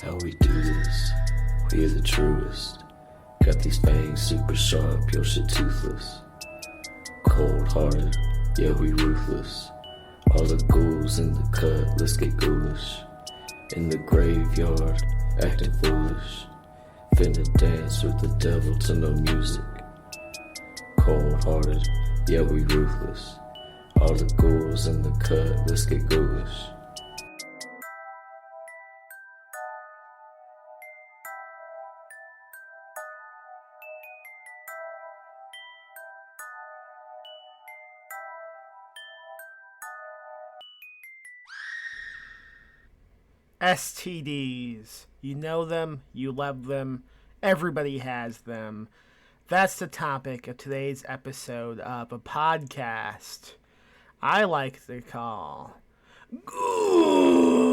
How we do this, we are the truest. Got these fangs super sharp, your shit toothless. Cold-hearted, yeah we ruthless. All the ghouls in the cut, let's get ghoulish. In the graveyard, acting foolish. Finna dance with the devil to no music. Cold-hearted, yeah we ruthless. All the ghouls in the cut, let's get ghoulish. STDs. You know them, you love them, everybody has them. That's the topic of today's episode of a podcast I like to call GHOULIsh.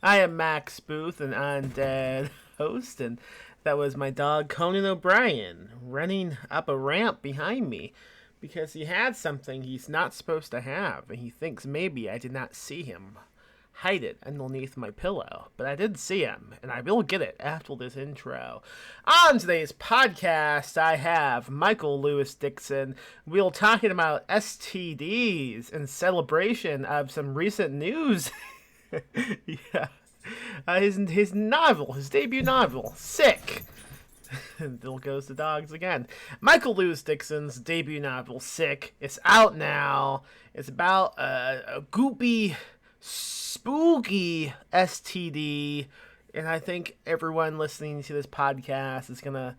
I am Max Booth, an undead host, and that was my dog Conan O'Brien running up a ramp behind me because he had something he's not supposed to have, and he thinks maybe I did not see him hide it underneath my pillow, but I did see him, and I will get it after this intro. On today's podcast, I have Michael Louis Dixon. We're talking about STDs in celebration of some recent news. Yeah, his novel, his debut novel, Sick. And there goes the dogs again. Michael Louis Dixon's debut novel, Sick, is out now. It's about a goopy, spooky STD, and I think everyone listening to this podcast is gonna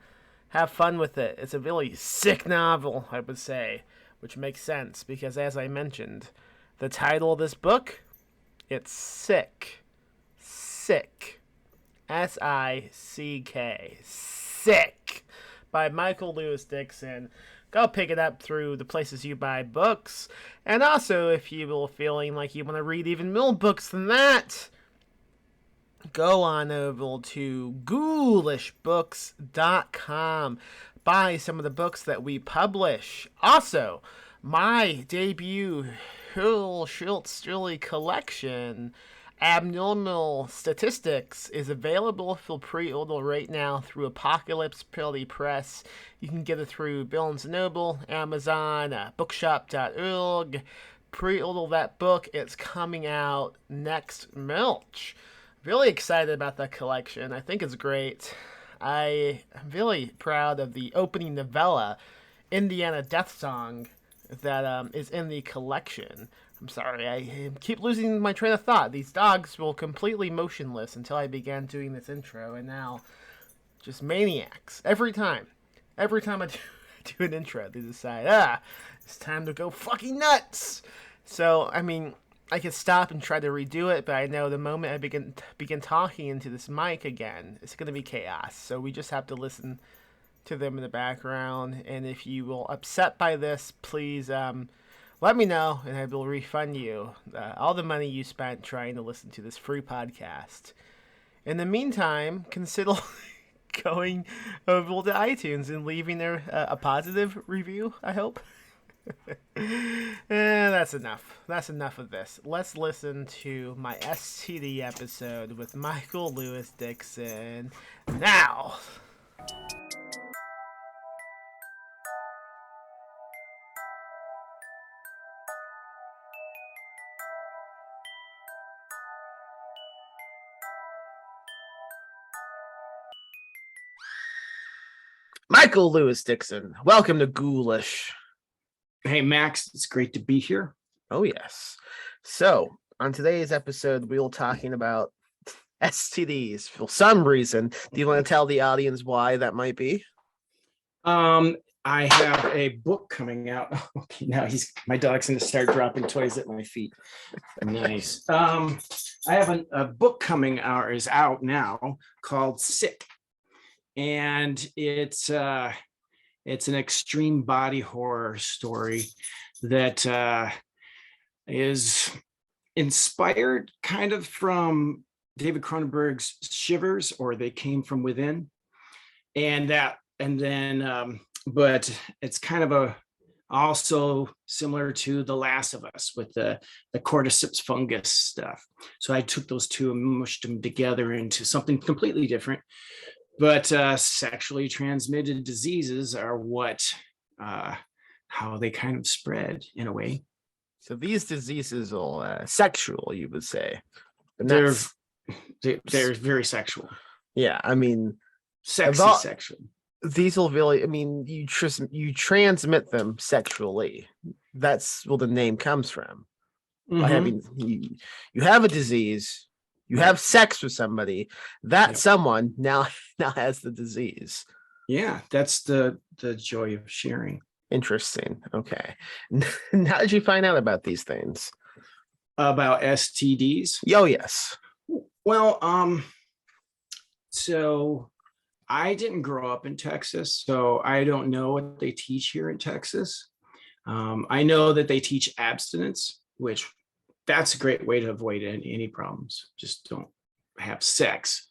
have fun with it. It's a really sick novel, I would say, which makes sense because, as I mentioned, the title of this book, it's Sick. Sick. S-I-C-K. Sick. By Michael Louis Dixon. Go pick it up through the places you buy books. And also, if you're feeling like you want to read even more books than that, go on over to GHOULISHbooks.com. Buy some of the books that we publish. Also, my debut Hill Schultz collection, Abnormal Statistics, is available for pre-order right now through Apocalypse Pretty Press. You can get it through Barnes & Noble, Amazon, bookshop.org. Pre-order that book. It's coming out next March. Really excited about that collection. I think it's great. I am really proud of the opening novella, Indiana Death Song, that is in the collection. I'm sorry, I keep losing my train of thought. These dogs were completely motionless until I began doing this intro, and now just maniacs. Every time I do an intro, they decide, it's time to go fucking nuts. So, I mean, I could stop and try to redo it, but I know the moment I begin talking into this mic again, it's going to be chaos. So we just have to listen to them in the background, and if you will upset by this, please let me know, and I will refund you all the money you spent trying to listen to this free podcast. In the meantime, consider going over to iTunes and leaving there a positive review, I hope. That's enough. That's enough of this. Let's listen to my STD episode with Michael Louis Dixon now. Michael Louis Dixon, welcome to GHOULIsh. Hey, Max, it's great to be here. Oh, yes. So, on today's episode, we're talking about STDs for some reason. Do you want to tell the audience why that might be? I have a book coming out. Okay, now my dog's going to start dropping toys at my feet. Nice. I have a book coming out, is out now, called Sick. And it's an extreme body horror story that is inspired kind of from David Cronenberg's Shivers, or They Came From Within, but it's kind of Also similar to The Last of Us with the cordyceps fungus stuff. So I took those two and mushed them together into something completely different. But sexually transmitted diseases are how they kind of spread in a way. So these diseases are sexual, you would say. But they're very sexual. Yeah, I mean, Sexy sexual. These will really, I mean, you transmit them sexually. That's where the name comes from. By having you have a disease, you have sex with somebody, that someone now has the disease. Yeah, that's the joy of sharing. Interesting. Okay. How did you find out about these things? About STDs? Oh, yes. Well, so I didn't grow up in Texas, so I don't know what they teach here in Texas. I know that they teach abstinence, which that's a great way to avoid any problems. Just don't have sex.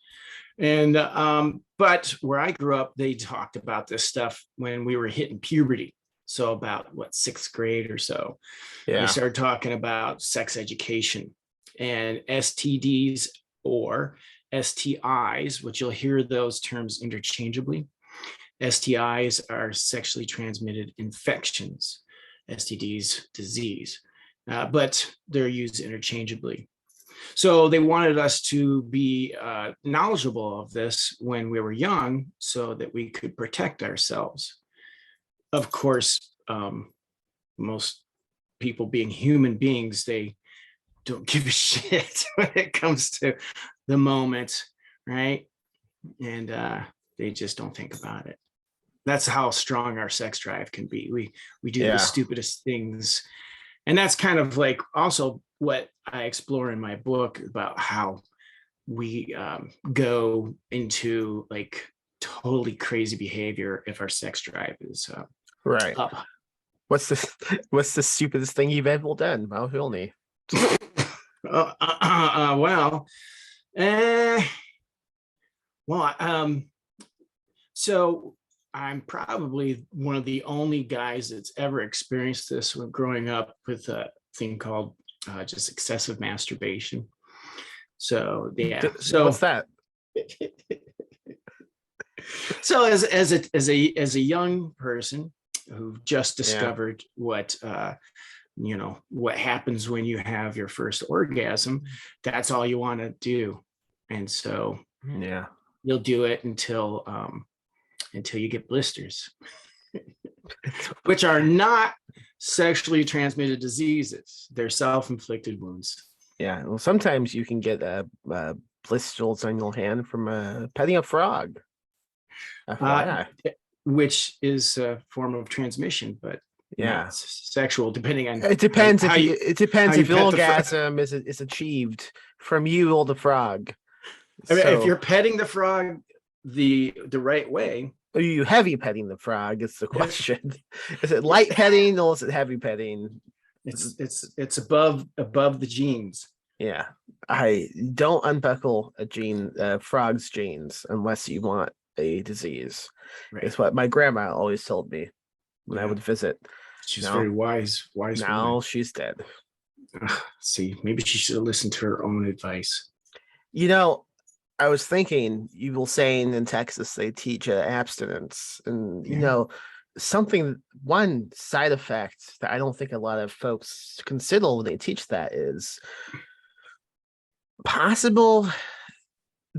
And but where I grew up, they talked about this stuff when we were hitting puberty. So about what, 6th grade or so. Yeah. They started talking about sex education and STDs or STIs, which you'll hear those terms interchangeably. STIs are sexually transmitted infections, STDs, disease, but they're used interchangeably. So they wanted us to be knowledgeable of this when we were young so that we could protect ourselves. Of course, most people being human beings, they don't give a shit when it comes to the moment, right? And they just don't think about it. That's how strong our sex drive can be. We do the stupidest things. And that's kind of like also what I explore in my book about how we go into like totally crazy behavior if our sex drive is right up. What's the stupidest thing you've ever done, Mahilni? So I'm probably one of the only guys that's ever experienced this when growing up with a thing called just excessive masturbation. So yeah. So what's that? So as a young person who just discovered what what happens when you have your first orgasm, that's all you want to do. And so you'll do it until you get blisters, which are not sexually transmitted diseases. They're self-inflicted wounds. Yeah. Well, sometimes you can get blisters on your hand from petting a frog. Which is a form of transmission, but not sexual, depending on it depends if orgasm is achieved from you or the frog. I mean, if you're petting the frog the right way. Are you heavy petting the frog? Is the question. Is it light petting or is it heavy petting? It's above the genes. Yeah. I don't unbuckle a frog's genes unless you want a disease. Right. It's what my grandma always told me when I would visit. She's very wise. Now woman. She's dead. See, maybe she should have listened to her own advice. I was thinking, you were saying in Texas they teach abstinence, and one side effect that I don't think a lot of folks consider when they teach that is possible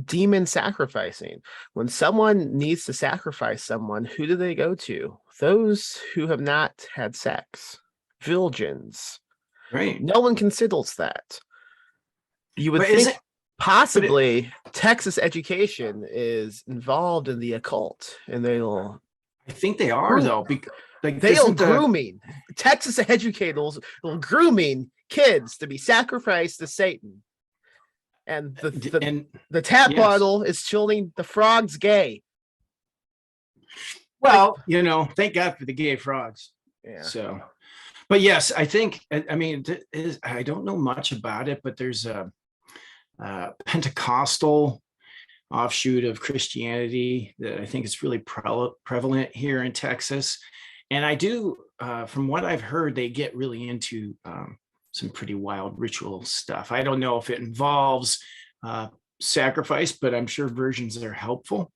demon sacrificing. When someone needs to sacrifice someone, who do they go to? Those who have not had sex, virgins. Right. No one considers that. You would think possibly Texas education is involved in the occult, and they'll. I think they are though. They are grooming. Texas educators are grooming kids to be sacrificed to Satan. And the tap bottle is chilling the frogs gay. Well, thank God for the gay frogs. Yeah. So, but yes, I think, I mean, I don't know much about it, but there's a Pentecostal offshoot of Christianity that I think is really prevalent here in Texas. And I do from what I've heard, they get really into some pretty wild ritual stuff. I don't know if it involves sacrifice, but I'm sure versions are helpful.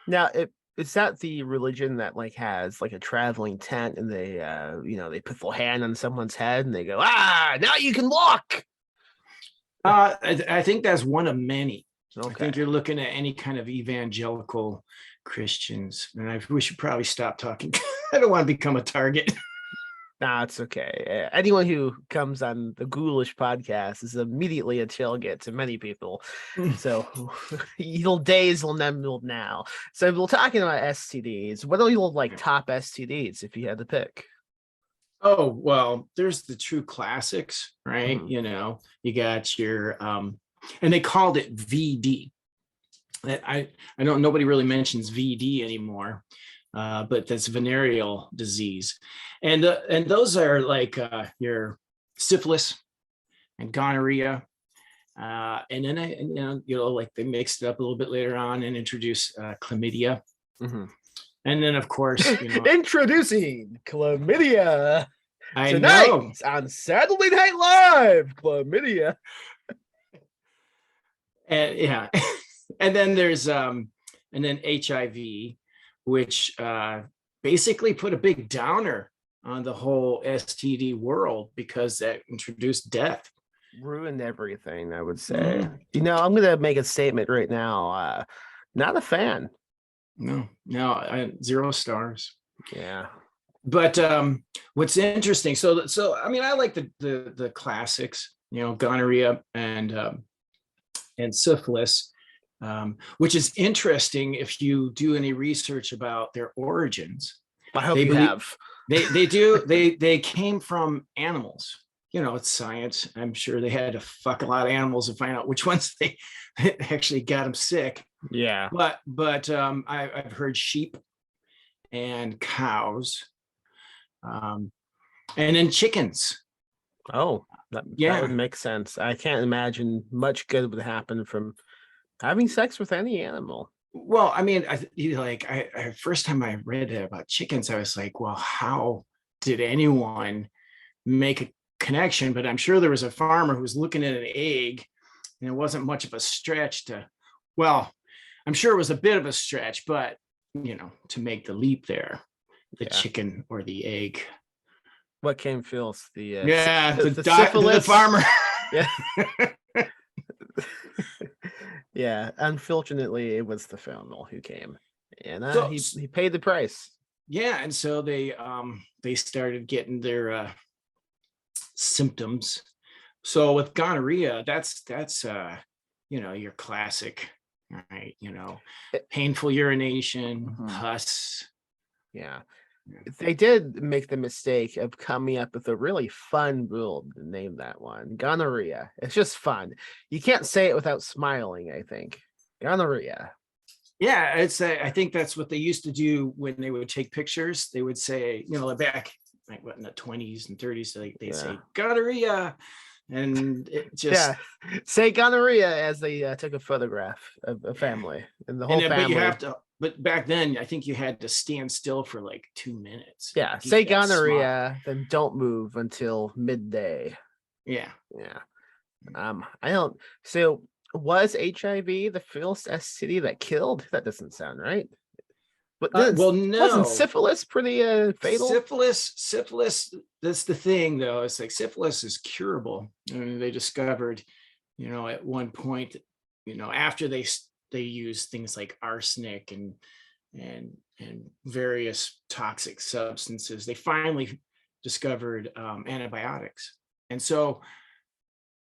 Now, is that the religion that like has like a traveling tent and they they put their hand on someone's head and they go, now you can walk. I think that's one of many. Okay. I think you're looking at any kind of evangelical Christians, and we should probably stop talking. I don't want to become a target. Nah, it's okay. Anyone who comes on the Ghoulish podcast is immediately a tailgate to many people. So evil days will never now. So we're talking about STDs. What are your like top STDs if you had to pick? Oh, well, there's the true classics, right? Mhm. You got your and they called it VD. I don't, nobody really mentions VD anymore. But that's venereal disease. And those are like your syphilis and gonorrhea. And then like they mixed it up a little bit later on and introduced chlamydia. Mm-hmm. And then of course, introducing chlamydia. I Tonight know on Saturday Night Live, chlamydia. And yeah. And then there's and then HIV, which basically put a big downer on the whole STD world because that introduced death. Ruined everything, I would say. I'm going to make a statement right now. Not a fan. No, 0 stars. Yeah. But what's interesting, so I mean, I like the classics, gonorrhea and syphilis. Which is interesting if you do any research about their origins. I hope you have. They do. They came from animals. It's science. I'm sure they had to fuck a lot of animals to find out which ones they actually got them sick. Yeah. But I've heard sheep and cows, and then chickens. Oh, that would make sense. I can't imagine much good would happen from having sex with any animal. Well, I mean, first time I read about chickens, I was like, well, how did anyone make a connection? But I'm sure there was a farmer who was looking at an egg, and it wasn't much of a stretch I'm sure it was a bit of a stretch, but to make the leap there, the chicken or the egg. What came first? The syphilis? The farmer. Yeah. Yeah, unfortunately, it was the female who came, and he paid the price. Yeah, and so they started getting their symptoms. So with gonorrhea, that's your classic, right? Painful urination, pus. Yeah. They did make the mistake of coming up with a really fun rule to name that one. Gonorrhea. It's just fun. You can't say it without smiling, I think. Gonorrhea. Yeah, I think that's what they used to do when they would take pictures. They would say, back in the 20s and 30s, they say gonorrhea. And it just say gonorrhea as they took a photograph of a family and the whole family. But back then, I think you had to stand still for like 2 minutes. Yeah, say gonorrhea, then don't move until midday. Yeah. I don't. So was HIV the first STD that killed? That doesn't sound right. But well, no. Wasn't syphilis pretty fatal? Syphilis. That's the thing, though. It's like syphilis is curable. I mean, they discovered, at one point, after they used things like arsenic and various toxic substances, they finally discovered antibiotics, and so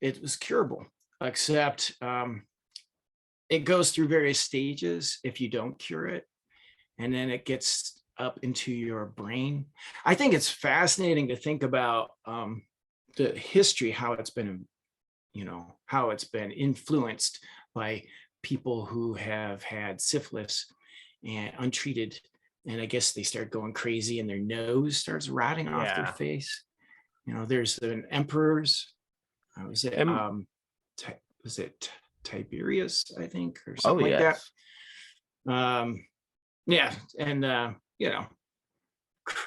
it was curable. Except it goes through various stages if you don't cure it. And then it gets up into your brain. I think it's fascinating to think about the history, how it's been influenced by people who have had syphilis and untreated. And I guess they start going crazy and their nose starts rotting off their face. There's an emperors. Was it Tiberius, I think, or something like that? Yeah, and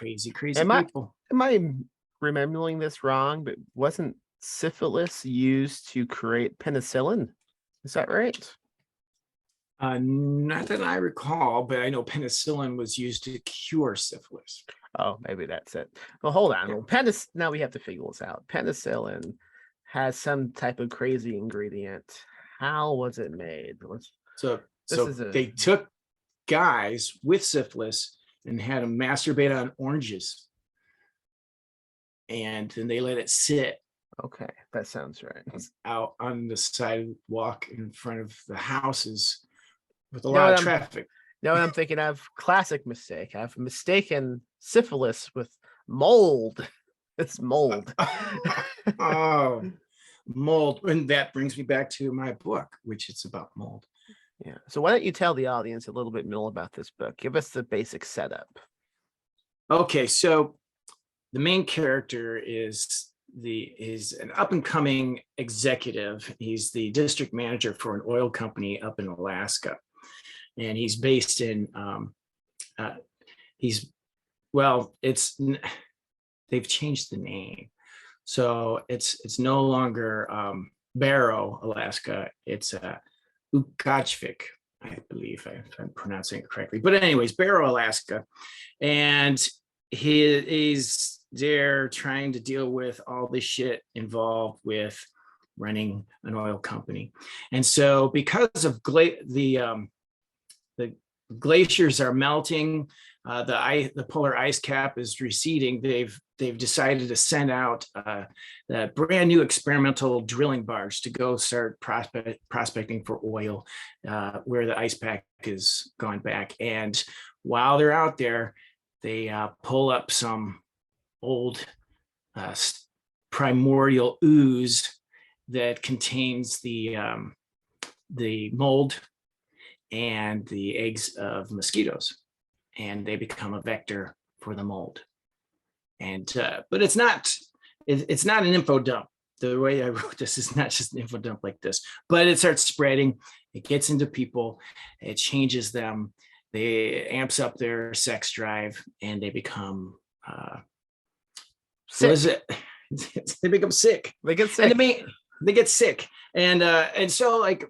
crazy Am I people. am I remembering this wrong? But wasn't syphilis used to create penicillin? Is that right? Not that I recall, but I know penicillin was used to cure syphilis. Oh, maybe that's it. Well, hold on. Yeah. Well, now we have to figure this out. Penicillin has some type of crazy ingredient. How was it made? So This so is a they took guys with syphilis and had them masturbate on oranges, and then they let it sit okay. That sounds right. out on the sidewalk in front of the houses with a You know lot what of I'm traffic. now what I'm thinking of? Classic mistake. I've mistaken syphilis with mold. It's mold. Oh, mold. And that brings me back to my book, which is about mold. Yeah. So why don't you tell the audience a little bit more about this book? Give us the basic setup. Okay, so the main character is an up and coming executive. He's the district manager for an oil company up in Alaska, and he's based in he's well, they've changed the name, so it's no longer Barrow, Alaska. It's Ukachvik, I believe, if I'm pronouncing it correctly. But anyways, Barrow, Alaska, and he's there trying to deal with all the shit involved with running an oil company. And so because of the glaciers are melting, the polar ice cap is receding. They've decided to send out the brand new experimental drilling barge to go start prospecting for oil where the ice pack has gone back. And while they're out there, they pull up some old primordial ooze that contains the mold and the eggs of mosquitoes, and they become a vector for the mold. And but it's not an info dump. The way I wrote this is not just an info dump like this, but it starts spreading. It gets into people. It changes them. They amps up their sex drive, and they become Sick. what is it? They become sick. They get sick. And they get sick. And so like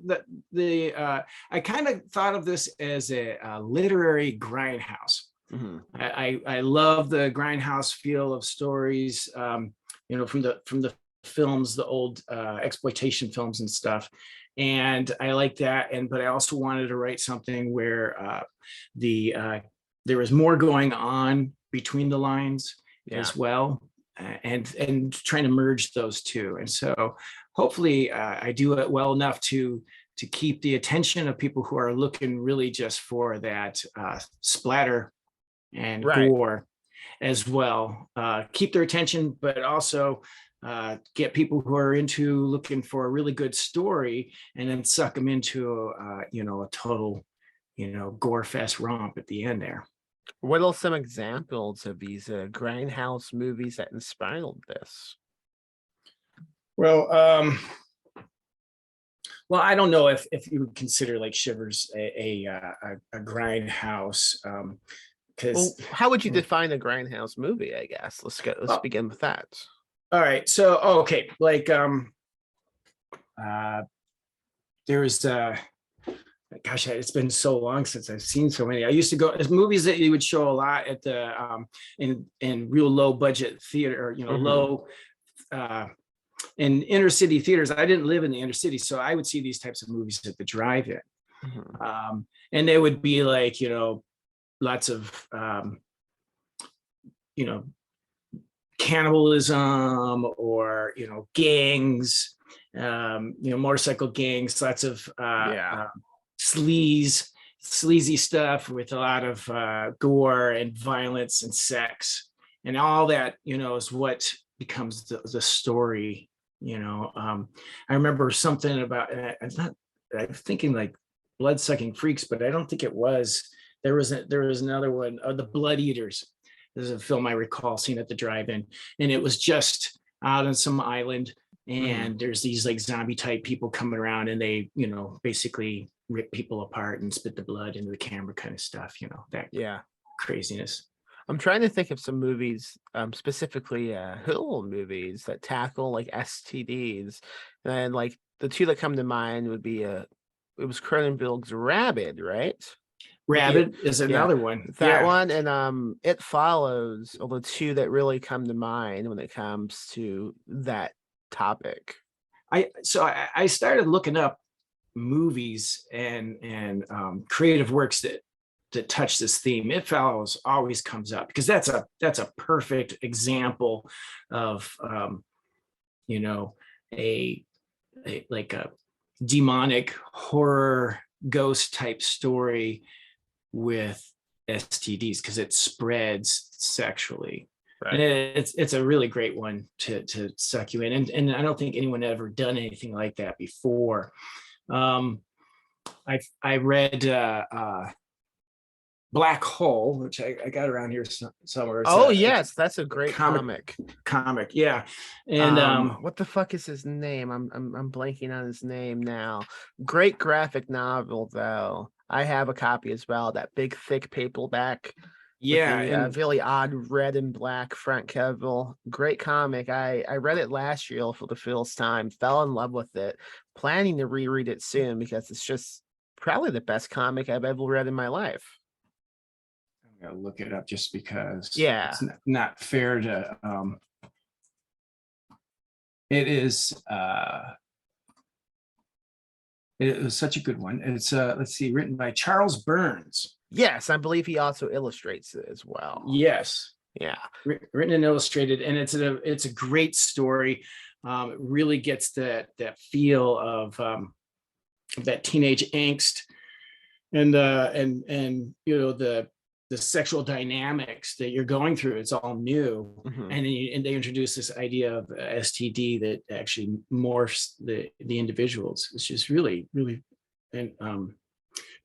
I kind of thought of this as a literary grindhouse. Mm-hmm. I love the grindhouse feel of stories, from the films, the old exploitation films and stuff. And I like that. But I also wanted to write something where there was more going on between the lines as well, and trying to merge those two. And so hopefully I do it well enough to keep the attention of people who are looking really just for that splatter and gore as well. Keep their attention, but also get people who are into looking for a really good story, and then suck them into a total gore fest romp at the end there. What are some examples of these grindhouse movies that inspired this? Well, I don't know if you would consider like Shivers a grindhouse, because how would you define a grindhouse movie? I guess let's begin with that. All right, so okay, like there's gosh, it's been so long since I've seen so many. I used to go, there's movies that you would show a lot at the in real low budget theater, low in inner city theaters. I didn't live in the inner city, so I would see these types of movies at the drive-in. And they would be like, lots of cannibalism, or gangs, motorcycle gangs, lots of sleazy stuff with a lot of gore and violence and sex, and all that is what becomes the story. I remember something about, I'm thinking like Blood-Sucking Freaks, but I don't think it was. There was another one, The Blood Eaters. This is a film I recall seeing at the drive-in, and it was just out on some island, and there's these like zombie type people coming around, and they basically rip people apart and spit the blood into the camera, kind of stuff. That craziness. I'm trying to think of some movies, specifically horror movies that tackle like STDs, and like the two that come to mind would be it was Cronenberg's Rabid, right? With the Rabbit is yeah, another one. that Yeah. one and It Follows are the two that really come to mind when it comes to that topic. I started looking up movies and creative works that touch this theme. It Follows always comes up because that's a perfect example of you know a, like a demonic horror ghost type story with STDs because it spreads sexually. Right. And it's a really great one to suck you in. And I don't think anyone ever done anything like that before. I read Black Hole, which I got around here somewhere. It's Yes, that's a great comic. comic. Yeah. And What the fuck is his name? I'm blanking on his name now. Great graphic novel though. I have a copy as well. That big thick paperback with yeah, the and really odd red and black front cover. Great comic. I read it last year for the first time. Fell in love with it. Planning to reread it soon because it's just probably the best comic I've ever read in my life. I'm gonna look it up just because Yeah. it's not fair to it is it was such a good one. It's let's see, written by Charles Burns. Yes, I believe he also illustrates it as well. Yes. Yeah. Written and illustrated, and it's a great story. It really gets that feel of that teenage angst and the sexual dynamics that you're going through. It's all new. Mhm. And they introduce this idea of STD that actually morphs the individuals, which is really and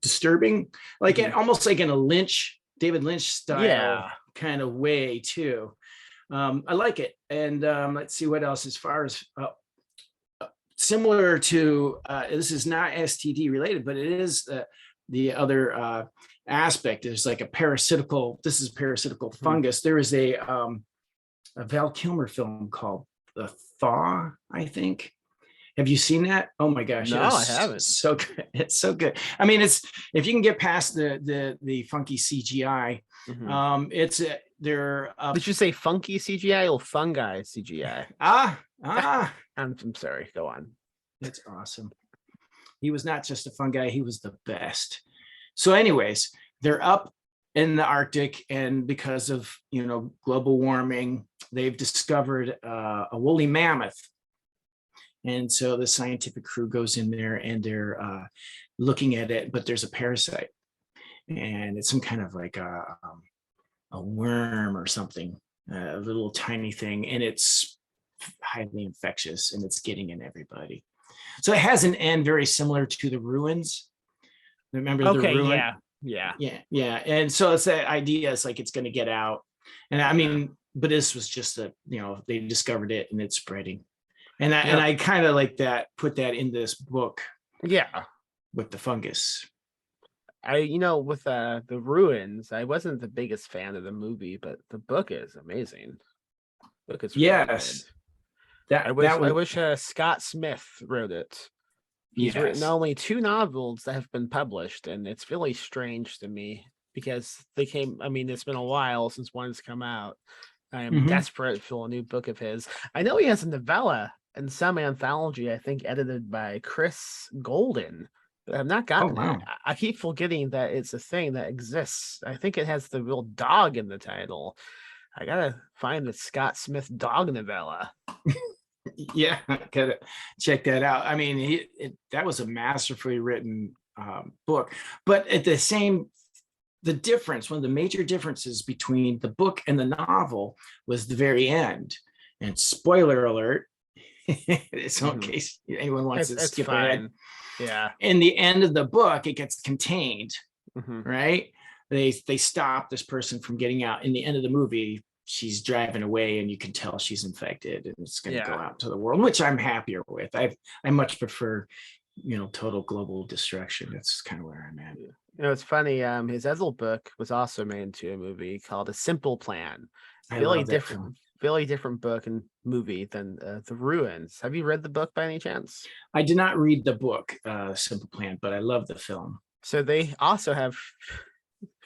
disturbing, like almost like in a David Lynch style kind of way too. I like it. And let's see what else as far as similar to this is not STD related, but it is the other aspect is like this is parasitical fungus. There is a Val Kilmer film called The Thaw, I think. Have you seen that? Oh my gosh. No, I haven't. So good. It's so good. I mean, it's if you can get past the funky CGI, it's they're Did you say funky CGI or fungi CGI? I'm sorry, go on. It's awesome. He was not just a fun guy, he was the best. So anyways, they're up in the Arctic, and because of global warming, they've discovered a woolly mammoth. And so the scientific crew goes in there and they're looking at it, but there's a parasite, and it's some kind of like a worm or something, a little tiny thing, and it's highly infectious and it's getting in everybody. So it has an end very similar to The Ruins. Remember The Ruin? Yeah. And so it's that idea. It's like it's going to get out, and I mean, but this was just they discovered it and it's spreading. And I kind of like that, put that in this book. Yeah. With the fungus. With The Ruins, I wasn't the biggest fan of the movie, but the book is amazing. The book is really good. I wish Scott Smith wrote it. He's written only 2 novels that have been published, and it's really strange to me because it's been a while since one's come out. I am desperate for a new book of his. I know he has a novella in some anthology, I think edited by Chris Golden, but I've not gotten it. I keep forgetting that it's a thing that exists. I think it has the real dog in the title. I gotta find the Scott Smith dog novella. Yeah, gotta check that out. I mean, that was a masterfully written book, but the difference, one of the major differences between the book and the novel was the very end. And spoiler alert, so in case anyone wants to skip ahead. Yeah. In the end of the book, it gets contained, right? They stop this person from getting out. In the end of the movie, she's driving away and you can tell she's infected and it's going to go out to the world, which I'm happier with. I much prefer, total global destruction. That's kind of where I'm at. You know, it's funny. His Ezel book was also made into a movie called A Simple Plan. I Really love that film. different, really different book and movie than The Ruins. Have you read the book by any chance? I did not read the book, Simple Plan, but I love the film. So they also have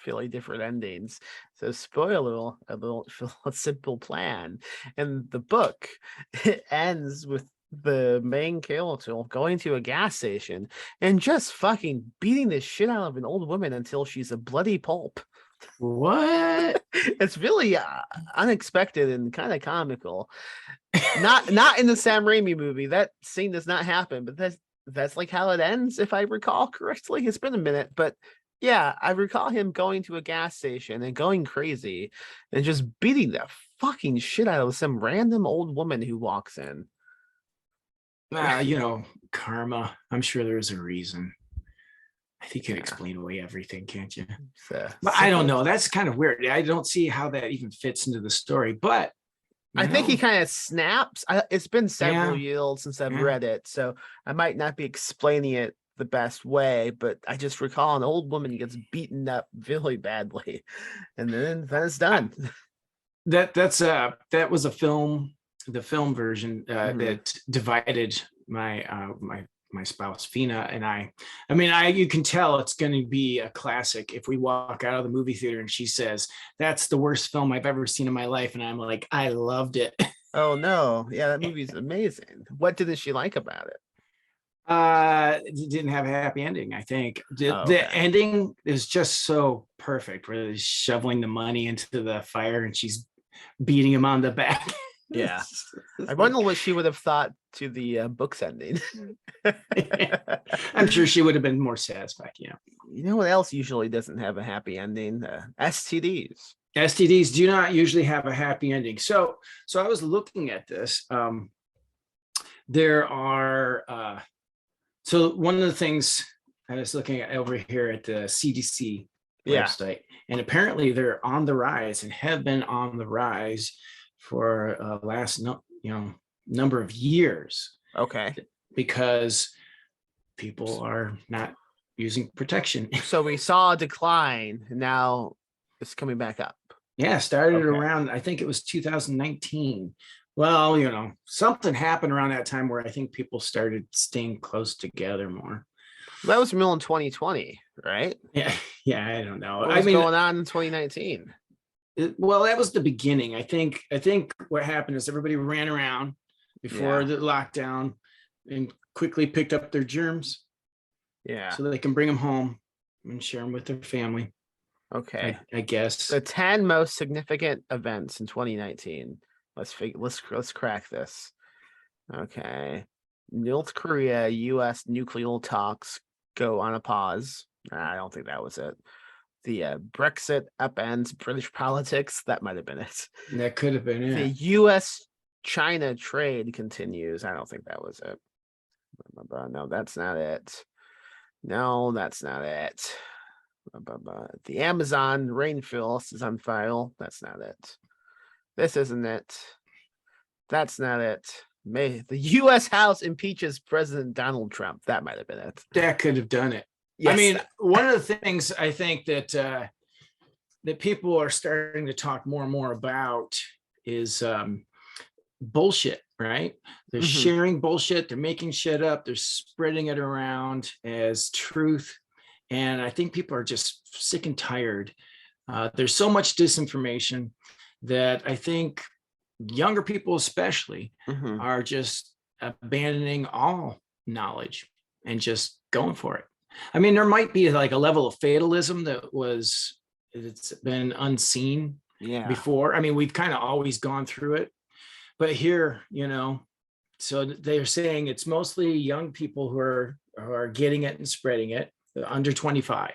really different endings. So spoiler, a little a simple plan. In the book, it ends with the main character going to a gas station and just fucking beating the shit out of an old woman until she's a bloody pulp. What? It's really unexpected and kind of comical. Not in the Sam Raimi movie. That scene does not happen, but that's like how it ends, if I recall correctly. It's been a minute, but yeah, I recall him going to a gas station and going crazy and just beating the fucking shit out of some random old woman who walks in. You know, karma. I'm sure there's a reason. I think you can explain away everything, can't you? But I don't know. That's kind of weird. I don't see how that even fits into the story. But I think he kind of snaps. It's been several years since I've read it, so I might not be explaining it the best way, but I just recall an old woman gets beaten up really badly, and then it's done. That was a film, the film version that divided my spouse Fina and I. I mean, you can tell it's going to be a classic if we walk out of the movie theater and she says, "That's the worst film I've ever seen in my life," and I'm like, "I loved it." Oh no, yeah, that movie's amazing. What didn't she like about it? It didn't have a happy ending. I think the ending is just so perfect, where he's shoveling the money into the fire and she's beating him on the back. Yeah, I wonder what she would have thought to the book's ending. I'm sure she would have been more satisfied. Yeah. You know what else usually doesn't have a happy ending? STDs. STDs do not usually have a happy ending. So I was looking at this. There are so one of the things I was looking at over here at the CDC website, and apparently they're on the rise and have been on the rise for last number of years. Okay. Because people are not using protection. So we saw a decline, and now it's coming back up. Yeah, started around, I think it was 2019. Well, something happened around that time where I think people started staying close together more. That was middle in 2020, right? Yeah, I don't know. What was going on in 2019? Well, that was the beginning. I think what happened is everybody ran around before the lockdown and quickly picked up their germs. Yeah. So they can bring them home and share them with their family. Okay. I guess. The 10 most significant events in 2019. Let's crack this. Okay. North Korea, U.S. nuclear talks go on a pause. I don't think that was it. The Brexit upends British politics. That might have been it. That could have been it. The U.S.-China trade continues. I don't think that was it. No, that's not it. No, that's not it. The Amazon rainforest is on fire. That's not it. This isn't it. That's not it. The U.S. House impeaches President Donald Trump. That might have been it. That could have done it. Yes. I mean, one of the things I think that people are starting to talk more and more about is bullshit, right? They're sharing bullshit. They're making shit up. They're spreading it around as truth. And I think people are just sick and tired. There's so much disinformation that I think younger people especially are just abandoning all knowledge and just going for it. I mean, there might be like a level of fatalism it's been unseen before. I mean, we've kind of always gone through it, but here, so they're saying it's mostly young people who are getting it and spreading it, under 25.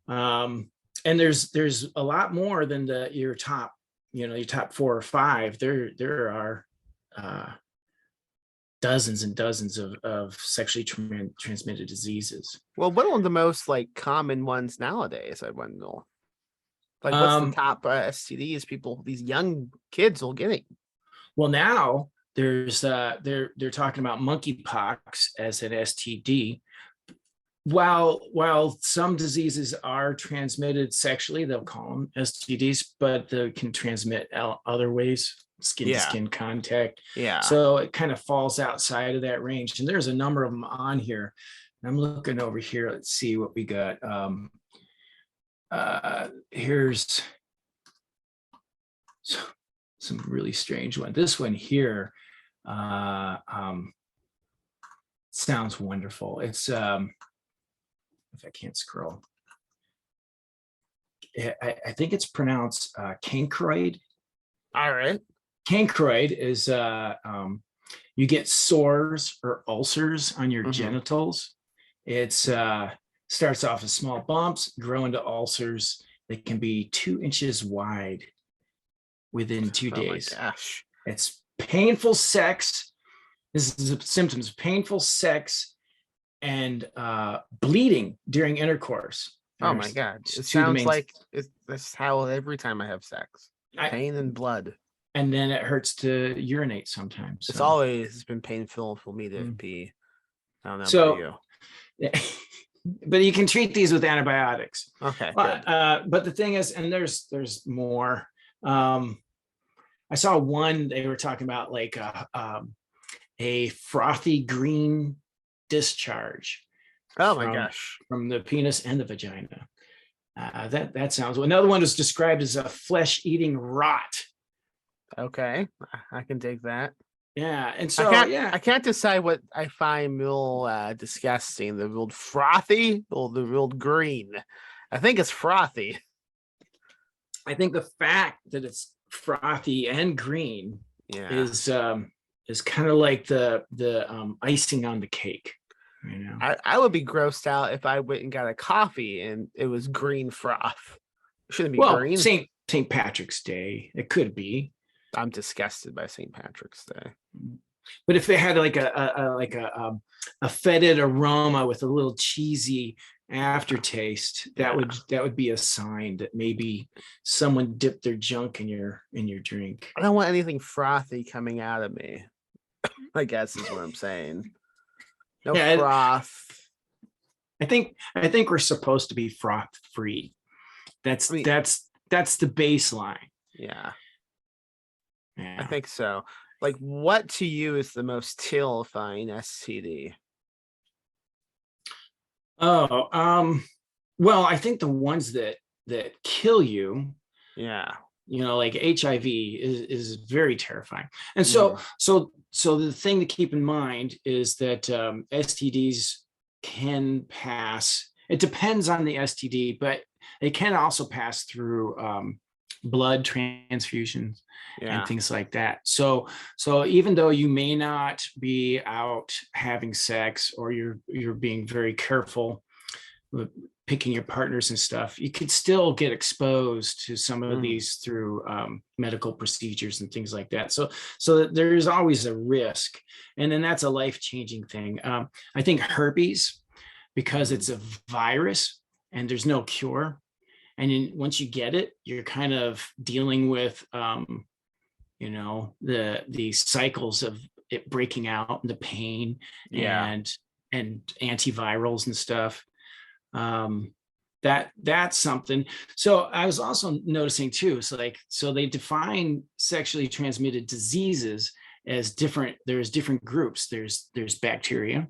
And there's a lot more than your top 4 or 5. There are dozens and dozens of sexually transmitted diseases. Well, what are the most common ones nowadays? I want to know. What's the top STDs these young kids are getting? Well, now there's they're talking about monkeypox as an STD, while some diseases are transmitted sexually, they'll call them STDs, but they can transmit other ways, skin to Yeah. skin contact. Yeah. So it kind of falls outside of that range. And there's a number of them on here. I'm looking over here. Let's see what we got. Here's some really strange one. This one here sounds wonderful. It's if I can't scroll, I think it's pronounced cancroid. All right. Cancroid is you get sores or ulcers on your genitals. It's starts off as small bumps, grow into ulcers. They can be 2 inches wide within 2 days. Oh my gosh. It's painful sex. This is the symptoms: painful sex and bleeding during intercourse. Oh my God. It sounds like that's how every time I have sex. Pain and blood. And then it hurts to urinate sometimes. It's always been painful for me to pee. I don't know about you. But you can treat these with antibiotics. Okay. But the thing is, and there's more. I saw one, they were talking about like a frothy green discharge. Oh my gosh. From the penis and the vagina. That sounds. Another one was described as a flesh-eating rot. Okay, I can dig that. Yeah, and so I can't decide what I find real disgusting: the real frothy or the real green. I think it's frothy. I think the fact that it's frothy and green is kind of like the icing on the cake. You know, I would be grossed out if I went and got a coffee and it was green froth. It shouldn't be green. St. Patrick's Day, it could be. I'm disgusted by St. Patrick's Day. But if it had like a fetid aroma with a little cheesy aftertaste, that would be a sign that maybe someone dipped their junk in your drink. I don't want anything frothy coming out of me. I guess is what I'm saying. No froth. I think we're supposed to be froth free. That's the baseline. Yeah. I think so. Like, what to you is the most terrifying STD? Oh, well, I think the ones that kill you, like HIV is very terrifying. And so the thing to keep in mind is that STDs can pass. It depends on the STD, but it can also pass through blood transfusions and things like that. So even though you may not be out having sex, or you're being very careful with picking your partners and stuff, you could still get exposed to some of these through medical procedures and things like that. So there's always a risk, and then that's a life-changing thing. I think herpes, because it's a virus and there's no cure. And then once you get it, you're kind of dealing with, the cycles of it breaking out, and the pain, and antivirals and stuff. That's something. So I was also noticing too. So they define sexually transmitted diseases as different. There's different groups. There's bacteria,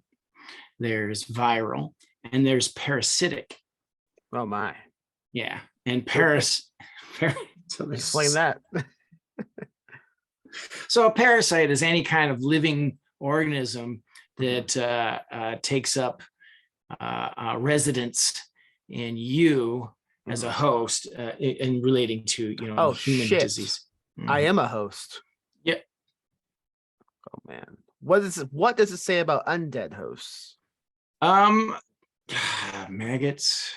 there's viral, and there's parasitic. Oh my. Yeah, and so explain that. So a parasite is any kind of living organism that takes up residence in you as a host, in relating to human disease. I am a host. Yeah. Oh man, what does it say about undead hosts? Maggots,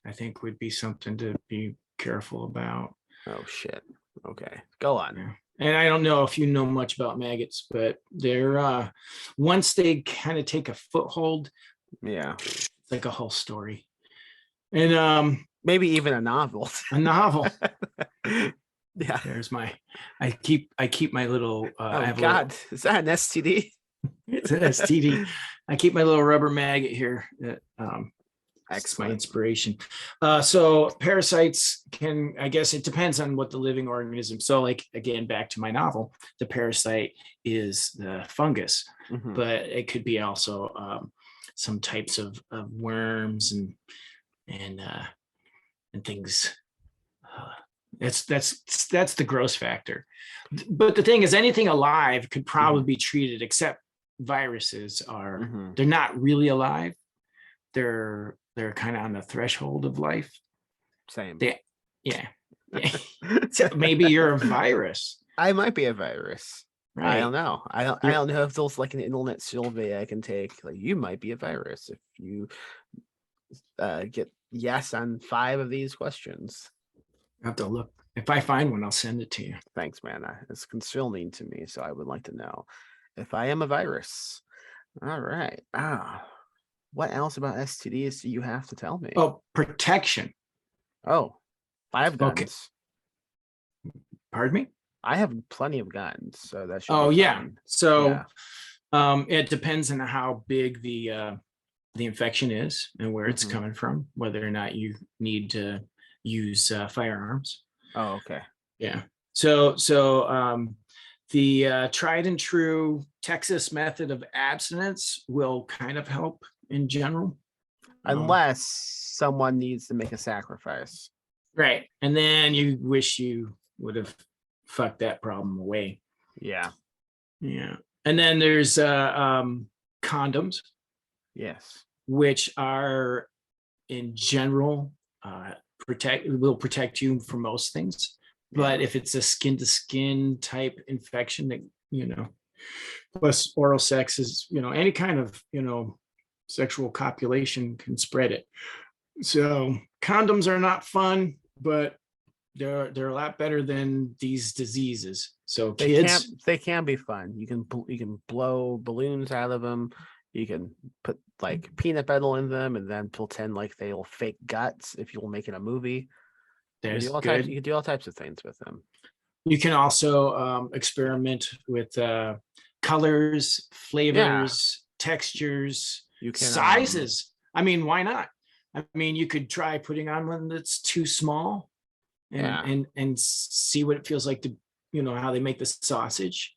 I think, would be something to be careful about. Oh shit. Okay, go on. Yeah. And I don't know if you know much about maggots, but they're once they kind of take a foothold, it's like a whole story. And maybe even a novel. A novel. Yeah. There's I keep my little is that an STD? It's an STD. I keep my little rubber maggot here that It's my Excellent. inspiration. So parasites can, I guess it depends on what the living organism. So like, again, back to my novel, the parasite is the fungus, Mhm. but it could be also some types of worms and things. That's the gross factor. But the thing is, anything alive could probably be treated, except viruses are. Mhm. They're not really alive. They're kind of on the threshold of life. Same. Yeah. So maybe you're a virus, I might be a virus. I don't right? know. I don't know if there's like an internet survey I can take. Like, you might be a virus if you get yes on 5 of these questions. I have to look. If I find one, I'll send it to you. Thanks, man. It's concerning to me, so I would like to know if I am a virus. All right. What else about STDs do you have to tell me? Oh, protection. Oh, I have Okay. guns. Pardon me? I have plenty of guns, so that should Oh, be yeah. fine. So Yeah. it depends on how big the infection is and where it's Mhm. coming from, whether or not you need to use firearms. Oh, okay. Yeah. So the tried and true Texas method of abstinence will kind of help in general. Unless someone needs to make a sacrifice. Right. And then you wish you would have fucked that problem away. Yeah. Yeah. And then there's condoms, Yes. which are in general will protect you for most things. But if it's a skin to skin type infection that, plus oral sex is, any kind of, sexual copulation can spread it. So condoms are not fun, but they're a lot better than these diseases. So kids, they can be fun. You can blow balloons out of them. You can put like peanut butter in them and then pretend like they'll fake guts if you're making a movie. You there's can good. do all types of things with them. You can also experiment with colors, flavors, textures, You can sizes. I mean, why not? I mean, you could try putting on one that's too small and see what it feels like to, how they make the sausage.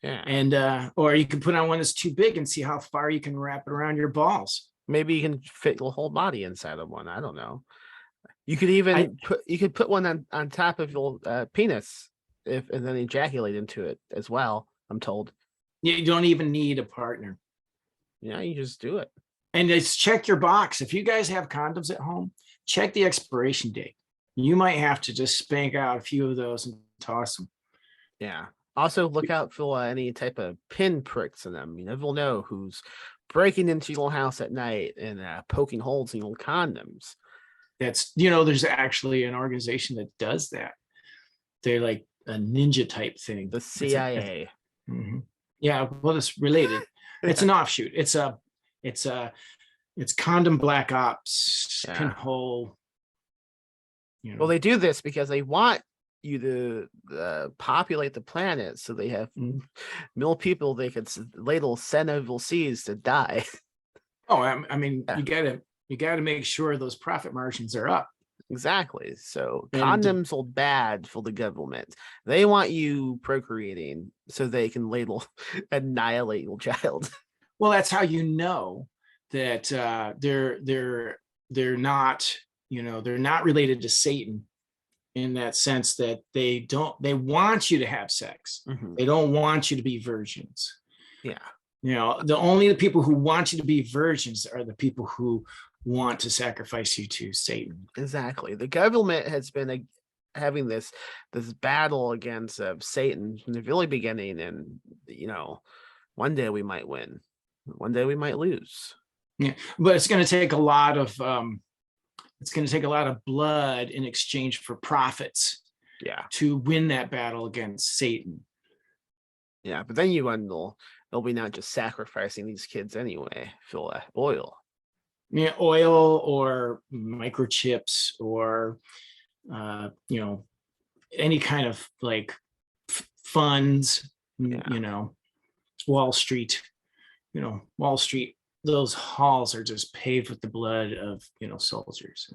Yeah. And or you can put on one that's too big and see how far you can wrap it around your balls. Maybe you can fit your whole body inside of one. I don't know. You could even put one on top of your penis and then ejaculate into it as well. I'm told. You don't even need a partner. Yeah, you just do it. And just check your box. If you guys have condoms at home, check the expiration date. You might have to just spank out a few of those and toss them. Yeah. Also, look out for any type of pin pricks in them. You never know who's breaking into your house at night and poking holes in your condoms. That's, there's actually an organization that does that. They're like a ninja type thing. The CIA. Yeah, well, it's related. It's an offshoot. It's condom black ops, pinhole. Well, they do this because they want you to populate the planet, so they have more people they could later send overseas to die. Oh, I mean, you gotta make sure those profit margins are up. Exactly. So condoms are bad for the government. They want you procreating so they can later annihilate your child. Well, that's how you know that they're not, they're not related to Satan in that sense that they want you to have sex. They don't want you to be virgins. Yeah. The people who want you to be virgins are the people who want to sacrifice you to Satan. Exactly. The government has been having this battle against Satan from the very beginning, and one day we might win, one day we might lose. Yeah, but it's going to take a lot of blood in exchange for profits. Yeah, to win that battle against Satan. Yeah, but then they'll be not just sacrificing these kids anyway for oil. Yeah, oil or microchips or any kind of like funds. Wall Street those halls are just paved with the blood of, soldiers.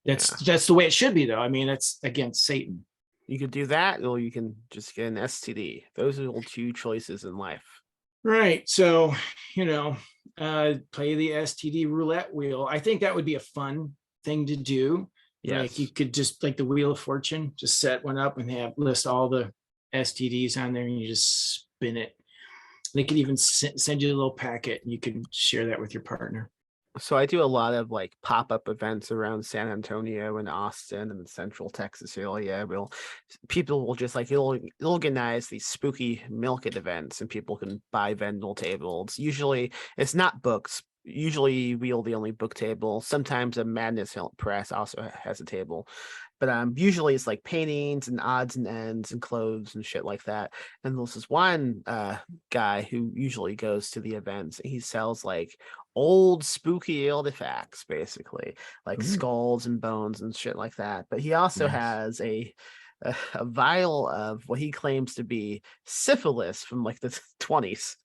That's the way it should be, though. I mean, it's against Satan. You could do that, or you can just get an STD. Those are the two choices in life. Right. So, play the STD roulette wheel. I think that would be a fun thing to do. Yes. Like you could just, like the Wheel of Fortune, just set one up and list all the STDs on there, and you just spin it. They could even send you a little packet, and you can share that with your partner. So I do a lot of like pop-up events around San Antonio and Austin and the Central Texas area. People will just like organize these spooky milk it events, and people can buy vendor tables. Usually it's not books. Usually we're the only book table. Sometimes a Madness Press also has a table. But usually it's like paintings and odds and ends and clothes and shit like that. And there's this one guy who usually goes to the events. And he sells like old spooky artifacts, basically, like skulls and bones and shit like that. But he also has a vial of what he claims to be syphilis from like the 20s.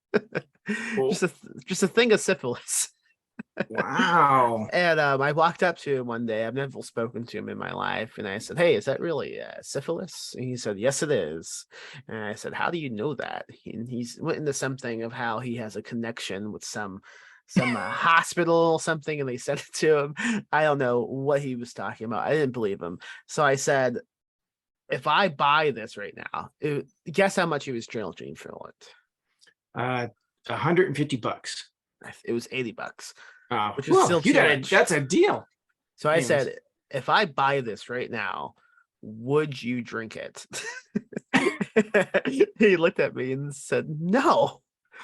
just a thing of syphilis. Wow. And I walked up to him one day. I've never spoken to him in my life. And I said, "Hey, is that really syphilis?" And he said, "Yes, it is." And I said, "How do you know that?" And he's went into something of how he has a connection with some hospital or something, and they sent it to him. I don't know what he was talking about. I didn't believe him. So I said, if I buy this right now, guess how much he was charging for it? $150. It was $80, which is well, still that's a deal. So I said, if I buy this right now, would you drink it? He looked at me and said, "No."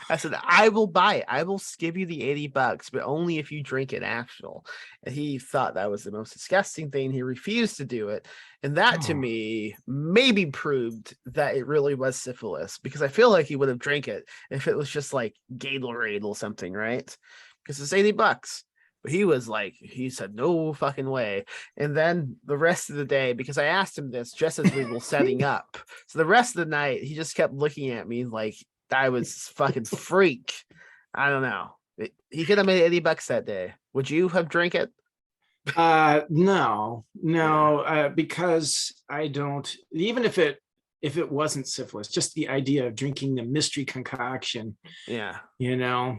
I said, "I will buy it. I will give you the $80, but only if you drink it actual." And he thought that was the most disgusting thing. He refused to do it. And that to me maybe proved that it really was syphilis, because I feel like he would have drank it if it was just like Gatorade or something, right? Because it's $80. But he said, "No fucking way." And then the rest of the day, because I asked him this just as we were setting up. So the rest of the night, he just kept looking at me like I was fucking freak. I don't know. He could have made $80 that day. Would you have drank it? No, because I don't, even if it wasn't syphilis, just the idea of drinking the mystery concoction. Yeah. No.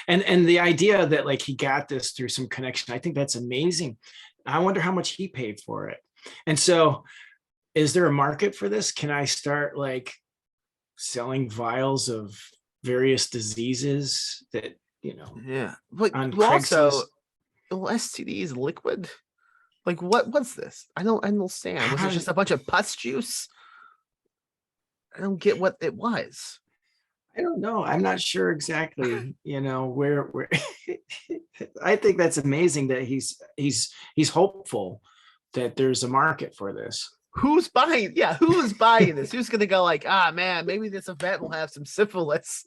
And the idea that like he got this through some connection, I think that's amazing. I wonder how much he paid for it. And so is there a market for this? Can I start like selling vials of various diseases that, Yeah. Like on also Craigslist? STD is liquid. Like what's this? I don't understand. Was it just a bunch of pus juice? I don't get what it was. I don't know. I'm not sure exactly, where I think that's amazing that he's hopeful that there's a market for this. Who's buying? Yeah, who's buying this? Who's gonna go like, man, maybe this event will have some syphilis.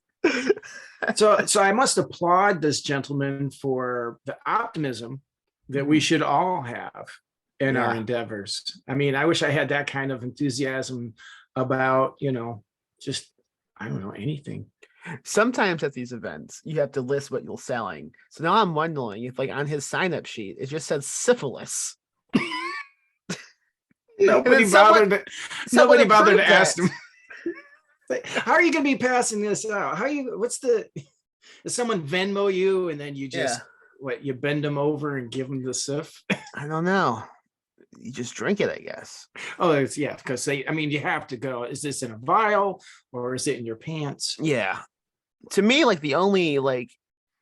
So I must applaud this gentleman for the optimism that we should all have in our endeavors. I mean, I wish I had that kind of enthusiasm about, just, I don't know, anything. Sometimes at these events, you have to list what you're selling. So now I'm wondering if, like, on his sign-up sheet, it just says syphilis. Nobody bothered to ask him. How are you going to be passing this out? Does someone Venmo you and then you just, you bend them over and give them the sif? I don't know. You just drink it, I guess. Oh, because you have to go, is this in a vial or is it in your pants? Yeah. To me, like, the only, like,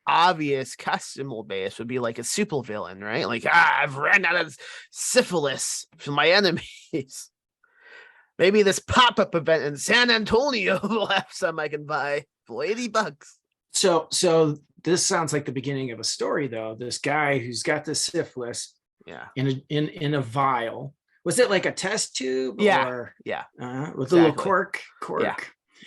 obvious customer base would be like a supervillain, right? Like, I've ran out of syphilis from my enemies. Maybe this pop-up event in San Antonio will have some I can buy for $80. So this sounds like the beginning of a story, though. This guy who's got the syphilis, in a vial. Was it like a test tube? Yeah, with a little cork. Yeah.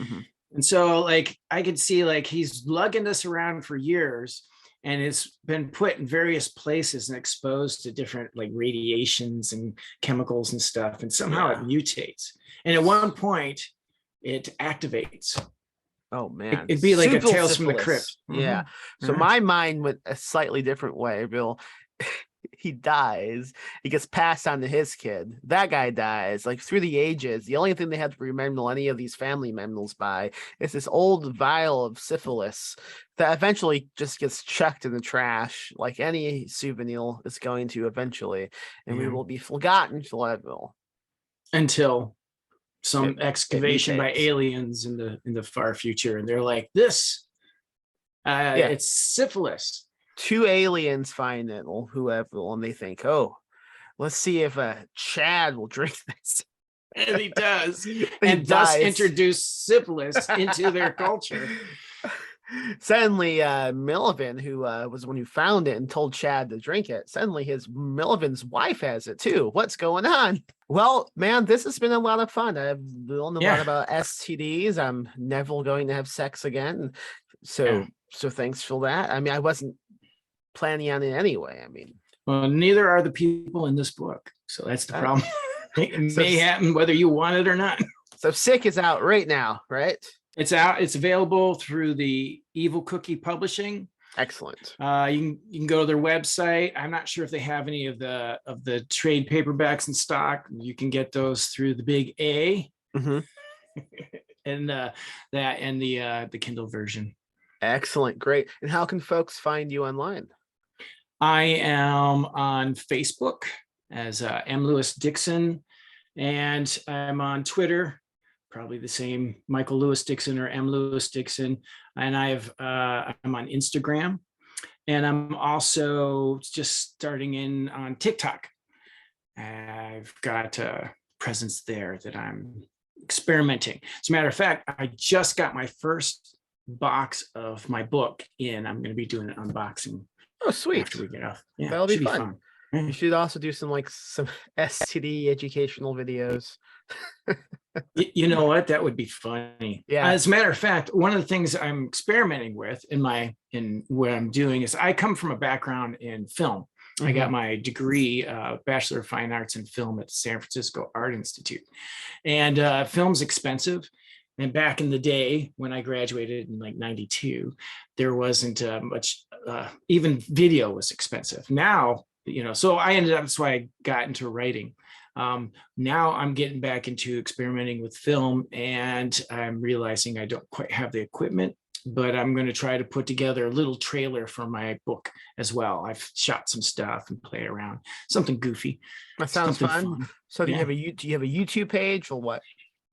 Mm-hmm. And so, like, I could see, like, he's lugging this around for years, and it's been put in various places and exposed to different, like, radiations and chemicals and stuff, and somehow it mutates. And at one point, it activates. Oh man, It'd be like a Super Tales from the syphilis. Crypt. Yeah. So Mhm. my mind went a slightly different way, Bill. He dies. He gets passed on to his kid. That guy dies. Like through the ages, the only thing they have to remember any of these family members by is this old vial of syphilis that eventually just gets chucked in the trash, like any souvenir is going to eventually, and we Yeah. will be forgotten forever. Until some It excavation by mutates. aliens in the far future, and they're like, this, Yeah. it's syphilis. Two aliens find it, or whoever, and they think, oh, let's see if Chad will drink this. And he does, He and thus dies. introduce syphilis into their culture. Suddenly, Millivan, who was the one who found it and told Chad to drink it, suddenly Millivan's wife has it too. What's going on? Well, man, this has been a lot of fun. I've learned a lot about STDs. I'm never going to have sex again. So thanks for that. I mean, I wasn't planning on it anyway. I mean, well, neither are the people in this book. So that's the problem. It So- may happen whether you want it or not. so Sick is out right now, right? It's out. It's available through the Evil Cookie Publishing. Excellent. You can go to their website. I'm not sure if they have any of the trade paperbacks in stock. You can get those through the Big A, Mhm. and the Kindle version. Excellent. Great. And how can folks find you online? I am on Facebook as M. Louis Dixon, and I'm on Twitter, probably the same, Michael Louis Dixon or M. Louis Dixon. And I'm on Instagram, and I'm also just starting in on TikTok. I've got a presence there that I'm experimenting. As a matter of fact, I just got my first box of my book in. I'm going to be doing an unboxing. Oh, sweet. After we get off. Yeah, That'll be should fun. You should also do some STD educational videos. You know what? That would be funny. Yeah. As a matter of fact, one of the things I'm experimenting with in what I'm doing is I come from a background in film. I got my degree, Bachelor of Fine Arts in Film at the San Francisco Art Institute. And film's expensive. And back in the day when I graduated in like 92, there wasn't much, even video was expensive. Now, so I ended up, that's why I got into writing. Now I'm getting back into experimenting with film, and I'm realizing I don't quite have the equipment, but I'm going to try to put together a little trailer for my book as well. I've shot some stuff and played around, something goofy. That sounds something fun. So do you have a YouTube page or what?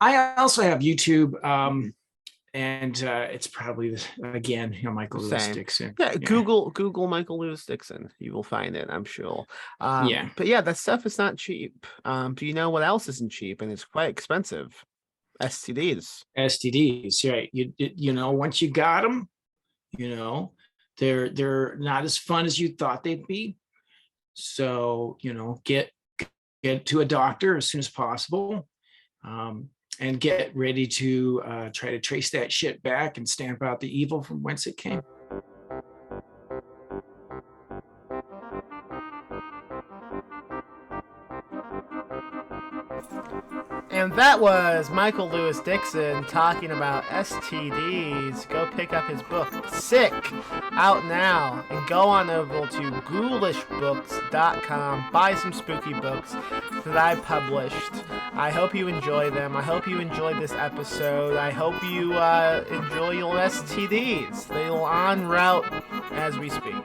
I also have YouTube, and it's probably again, Michael Louis Dixon. Yeah, Google Michael Louis Dixon. You will find it, I'm sure. But yeah, that stuff is not cheap. Do you know what else isn't cheap and it's quite expensive? STDs. STDs, right? You know, once you got them, they're not as fun as you thought they'd be. So get to a doctor as soon as possible. And get ready to try to trace that shit back and stamp out the evil from whence it came. And that was Michael Louis Dixon talking about STDs. Go pick up his book, Sick, out now. And go on over to GHOULISHbooks.com. Buy some spooky books that I published. I hope you enjoy them. I hope you enjoyed this episode. I hope you enjoy your STDs. They will en route as we speak.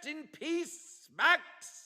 Rest in peace, Max.